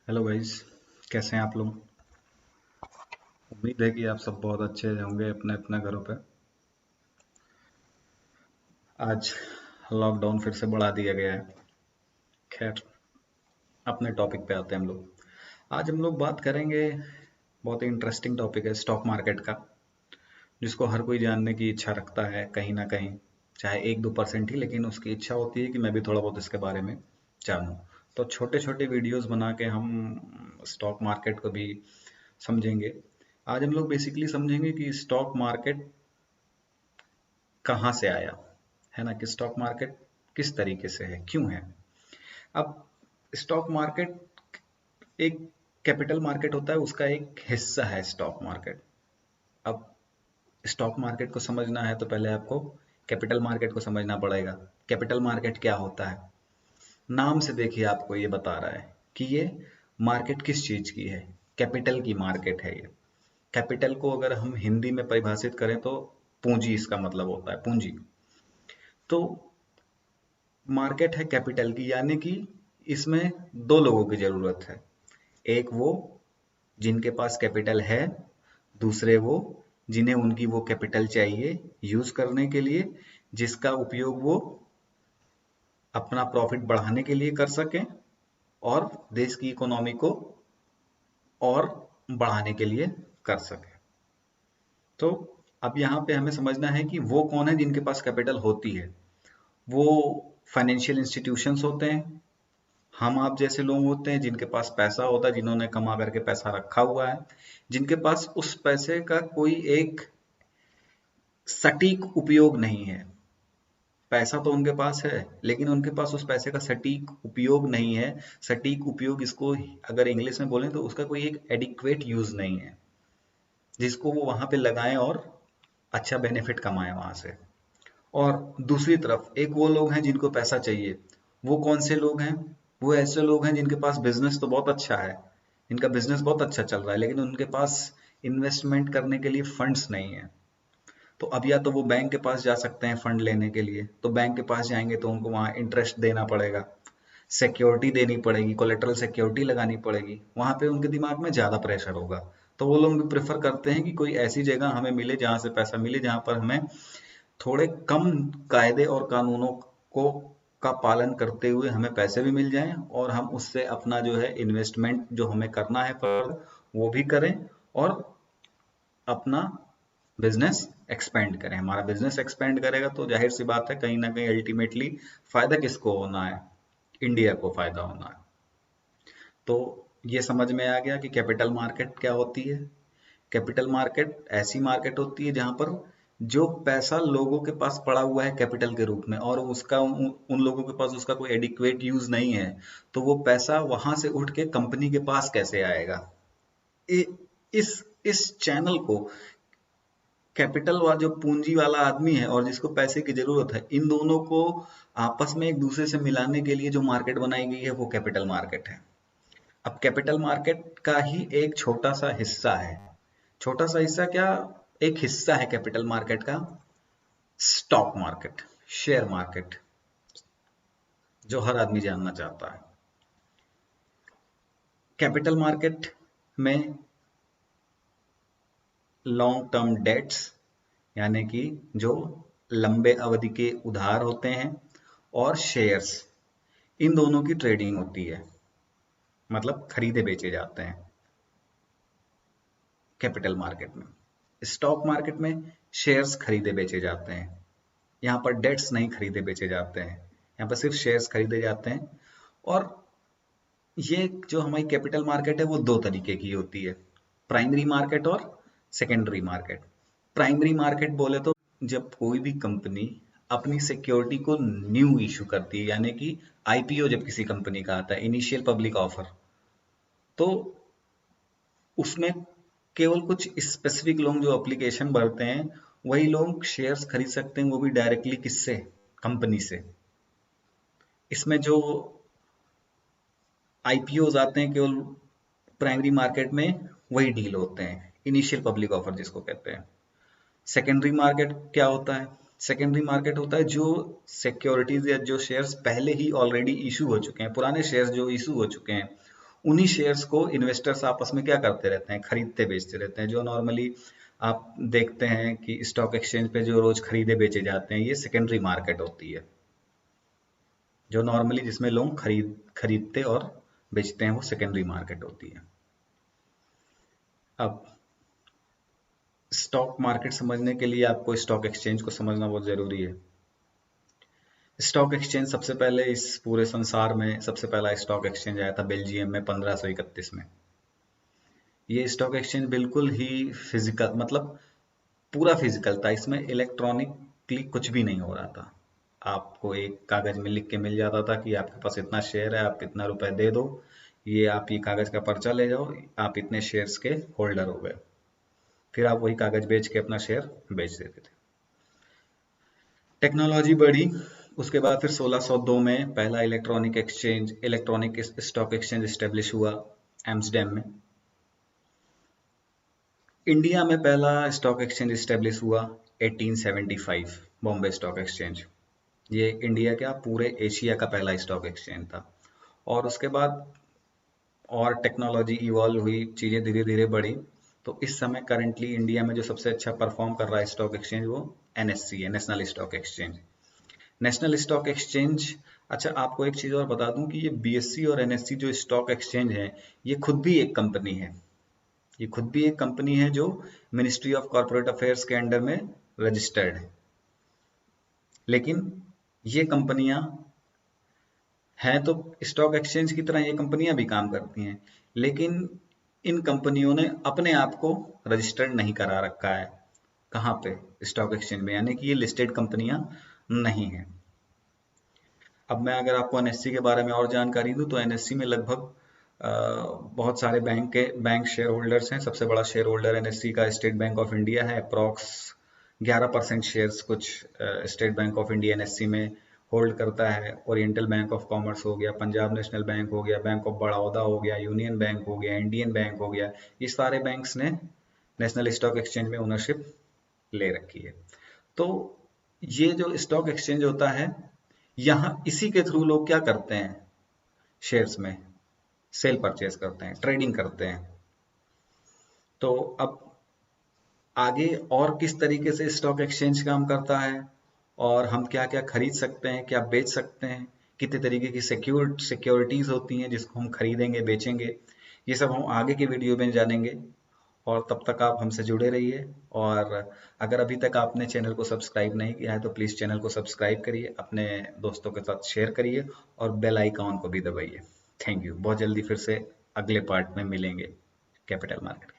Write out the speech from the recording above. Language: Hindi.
Hello guys. कैसे हैं आप लोग? उम्मीद है कि आप सब बहुत अच्छे होंगे अपने अपने घरों पे। आज लॉकडाउन फिर से बढ़ा दिया गया है। खैर, अपने टॉपिक पे आते हैं हम लोग। आज हम लोग बात करेंगे, बहुत ही इंटरेस्टिंग टॉपिक है स्टॉक मार्केट का, जिसको हर कोई जानने की इच्छा रखता है कहीं ना कहीं, चाहे 1-2% ही, लेकिन उसकी इच्छा होती है कि मैं भी थोड़ा बहुत इसके बारे में जानूं। तो छोटे छोटे वीडियोस बना के हम स्टॉक मार्केट को भी समझेंगे। आज हम लोग बेसिकली समझेंगे कि स्टॉक मार्केट कहाँ से आया, है ना, कि स्टॉक मार्केट किस तरीके से है, क्यों है। अब स्टॉक मार्केट एक कैपिटल मार्केट होता है, उसका एक हिस्सा है स्टॉक मार्केट। अब स्टॉक मार्केट को समझना है तो पहले आपको कैपिटल मार्केट को समझना पड़ेगा। कैपिटल मार्केट क्या होता है? नाम से देखिए आपको ये बता रहा है कि ये मार्केट किस चीज की है। कैपिटल की मार्केट है ये। कैपिटल को अगर हम हिंदी में परिभाषित करें तो पूंजी इसका मतलब होता है, पूंजी। तो मार्केट है कैपिटल की, यानी कि इसमें दो लोगों की जरूरत है। एक वो जिनके पास कैपिटल है, दूसरे वो जिन्हें उनकी वो कैपिटल चाहिए यूज करने के लिए, जिसका उपयोग वो अपना प्रॉफिट बढ़ाने के लिए कर सकें और देश की इकोनॉमी को और बढ़ाने के लिए कर सकें। तो अब यहाँ पे हमें समझना है कि वो कौन है जिनके पास कैपिटल होती है। वो फाइनेंशियल इंस्टीट्यूशंस होते हैं, हम आप जैसे लोग होते हैं जिनके पास पैसा होता है, जिन्होंने कमा करके पैसा रखा हुआ है, जिनके पास उस पैसे का कोई एक सटीक उपयोग नहीं है। पैसा तो उनके पास है, लेकिन उनके पास उस पैसे का सटीक उपयोग नहीं है। सटीक उपयोग इसको अगर इंग्लिश में बोलें तो उसका कोई एक एडिक्वेट यूज नहीं है, जिसको वो वहां पे लगाएं और अच्छा बेनिफिट कमाएं वहां से। और दूसरी तरफ एक वो लोग हैं जिनको पैसा चाहिए। वो कौन से लोग हैं? वो ऐसे लोग हैं जिनके पास बिजनेस तो बहुत अच्छा है, इनका बिजनेस बहुत अच्छा चल रहा है, लेकिन उनके पास इन्वेस्टमेंट करने के लिए फंड्स नहीं है। तो अब या तो वो बैंक के पास जा सकते हैं फंड लेने के लिए, तो बैंक के पास जाएंगे तो उनको वहाँ इंटरेस्ट देना पड़ेगा, सिक्योरिटी देनी पड़ेगी, कोलेटरल सिक्योरिटी लगानी पड़ेगी, वहां पे उनके दिमाग में ज्यादा प्रेशर होगा। तो वो लोग भी प्रेफर करते हैं कि कोई ऐसी जगह हमें मिले जहां से पैसा मिले, जहां पर हमें थोड़े कम कायदे और कानूनों को का पालन करते हुए हमें पैसे भी मिल जाएं, और हम उससे अपना जो है इन्वेस्टमेंट जो हमें करना है पर वो भी करें, और अपना बिजनेस एक्सपेंड करें। हमारा बिजनेस एक्सपेंड करेगा तो जाहिर सी बात है कहीं ना कहीं अल्टीमेटली फायदा किसको होना है? इंडिया को फायदा होना है। तो ये समझ में आ गया कि कैपिटल मार्केट क्या होती है। कैपिटल मार्केट ऐसी मार्केट होती है जहां पर जो पैसा लोगों के पास पड़ा हुआ है कैपिटल के रूप में, और उसका उन लोगों के पास उसका कोई एडिक्वेट यूज नहीं है, तो वो पैसा वहां से उठ के कंपनी के पास कैसे आएगा। इ, इस चैनल को कैपिटल वाला जो पूंजी वाला आदमी है और जिसको पैसे की जरूरत है, इन दोनों को आपस में एक दूसरे से मिलाने के लिए जो मार्केट बनाई गई है वो कैपिटल मार्केट है। अब कैपिटल मार्केट का ही एक छोटा सा हिस्सा है, छोटा सा हिस्सा क्या, एक हिस्सा है कैपिटल मार्केट का, स्टॉक मार्केट, शेयर मार्केट, जो हर आदमी जानना चाहता है। कैपिटल मार्केट में लॉन्ग टर्म डेट्स, यानी कि जो लंबे अवधि के उधार होते हैं, और शेयर्स, इन दोनों की ट्रेडिंग होती है, मतलब खरीदे बेचे जाते हैं कैपिटल मार्केट में। स्टॉक मार्केट में शेयर्स खरीदे बेचे जाते हैं, यहाँ पर डेट्स नहीं खरीदे बेचे जाते हैं, यहाँ पर सिर्फ शेयर्स खरीदे जाते हैं। और ये जो हमारी कैपिटल मार्केट है वो दो तरीके की होती है, प्राइमरी मार्केट और सेकेंडरी मार्केट। प्राइमरी मार्केट बोले तो जब कोई भी कंपनी अपनी सिक्योरिटी को न्यू इशू करती है, यानी कि आईपीओ जब किसी कंपनी का आता है, इनिशियल पब्लिक ऑफर, तो उसमें केवल कुछ स्पेसिफिक लोग जो एप्लीकेशन भरते हैं वही लोग शेयर्स खरीद सकते हैं, वो भी डायरेक्टली किससे? कंपनी से। इसमें जो आईपीओ आते हैं केवल प्राइमरी मार्केट में वही डील होते हैं, इनिशियल पब्लिक ऑफर जिसको कहते हैं। सेकेंडरी मार्केट क्या होता है? सेकेंडरी मार्केट होता है जो सिक्योरिटीज या जो शेयर्स पहले ही ऑलरेडी इशू हो चुके हैं, पुराने शेयर्स जो इशू हो चुके हैं, उन्हीं शेयर्स को इन्वेस्टर्स आपस में क्या करते रहते हैं, खरीदते बेचते रहते हैं। जो नॉर्मली आप देखते हैं कि स्टॉक एक्सचेंज पे जो रोज खरीदे बेचे जाते हैं, ये सेकेंडरी मार्केट होती है। जो नॉर्मली जिसमें लोग खरीदते और बेचते हैं, वो सेकेंडरी मार्केट होती है। अब स्टॉक मार्केट समझने के लिए आपको स्टॉक एक्सचेंज को समझना बहुत जरूरी है। स्टॉक एक्सचेंज सबसे पहले इस पूरे संसार में सबसे पहला स्टॉक एक्सचेंज आया था बेल्जियम में 1531 में। ये स्टॉक एक्सचेंज बिल्कुल ही फिजिकल, मतलब पूरा फिजिकल था। इसमें इलेक्ट्रॉनिकली कुछ भी नहीं हो रहा था। आपको एक कागज में लिख के मिल जाता था कि आपके पास इतना शेयर है, आप इतना रुपए दे दो, ये आप ये कागज का पर्चा ले जाओ, आप इतने शेयर्स के होल्डर हो गए। फिर आप वही कागज बेच के अपना शेयर बेच देते थे। टेक्नोलॉजी बढ़ी, उसके बाद फिर 1602 में पहला इलेक्ट्रॉनिक स्टॉक एक्सचेंज स्टेब्लिश हुआ एम्स्टर्डम में। इंडिया में पहला स्टॉक एक्सचेंज स्टेब्लिश हुआ 1875, बॉम्बे स्टॉक एक्सचेंज। ये इंडिया क्या, पूरे एशिया का पहला स्टॉक एक्सचेंज था। और उसके बाद और टेक्नोलॉजी इवॉल्व हुई, चीज़ें धीरे धीरे बढ़ी। तो इस समय करंटली इंडिया में जो सबसे अच्छा परफॉर्म कर रहा है स्टॉक एक्सचेंज, वो एनएससी है, national stock exchange. National stock exchange, अच्छा आपको एक चीज़ और बता दूं कि ये बीएससी और एनएससी जो स्टॉक एक्सचेंज है, ये खुद भी एक कंपनी है। ये खुद भी एक कंपनी है जो मिनिस्ट्री ऑफ कॉर्पोरेट अफेयर्स के अंडर में रजिस्टर्ड है। लेकिन ये कंपनियां हैं तो स्टॉक एक्सचेंज की तरह ये कंपनियां भी काम करती हैं, लेकिन इन कंपनियों ने अपने आप को रजिस्टर्ड नहीं करा रखा है। कहाँ पे? स्टॉक एक्सचेंज में, यानी कि ये लिस्टेड कंपनियां नहीं है। अब मैं अगर आपको एनएससी के बारे में और जानकारी दूं तो एनएससी में लगभग बहुत सारे बैंक शेयर होल्डर्स हैं। सबसे बड़ा शेयर होल्डर एनएससी का स्टेट बैंक ऑफ इंडिया है। अप्रॉक्स 11% शेयर्स कुछ state bank of India NSC में होल्ड करता है। ओरिएंटल बैंक ऑफ कॉमर्स हो गया, पंजाब नेशनल बैंक हो गया, बैंक ऑफ बड़ौदा हो गया, यूनियन बैंक हो गया, इंडियन बैंक हो गया, ये सारे बैंक्स ने नेशनल स्टॉक एक्सचेंज में ओनरशिप ले रखी है। तो ये जो स्टॉक एक्सचेंज होता है, यहाँ इसी के थ्रू लोग क्या करते हैं, शेयर्स में सेल परचेज करते हैं, ट्रेडिंग करते हैं। तो अब आगे और किस तरीके से स्टॉक एक्सचेंज काम करता है और हम क्या क्या खरीद सकते हैं, क्या बेच सकते हैं, कितने तरीके की सिक्योरिटीज होती हैं जिसको हम खरीदेंगे बेचेंगे, ये सब हम आगे के वीडियो में जानेंगे। और तब तक आप हमसे जुड़े रहिए। और अगर अभी तक आपने चैनल को सब्सक्राइब नहीं किया है तो प्लीज़ चैनल को सब्सक्राइब करिए, अपने दोस्तों के साथ शेयर करिए और बेल आइकॉन को भी दबाइए। Thank you. बहुत जल्दी फिर से अगले पार्ट में मिलेंगे कैपिटल मार्केट।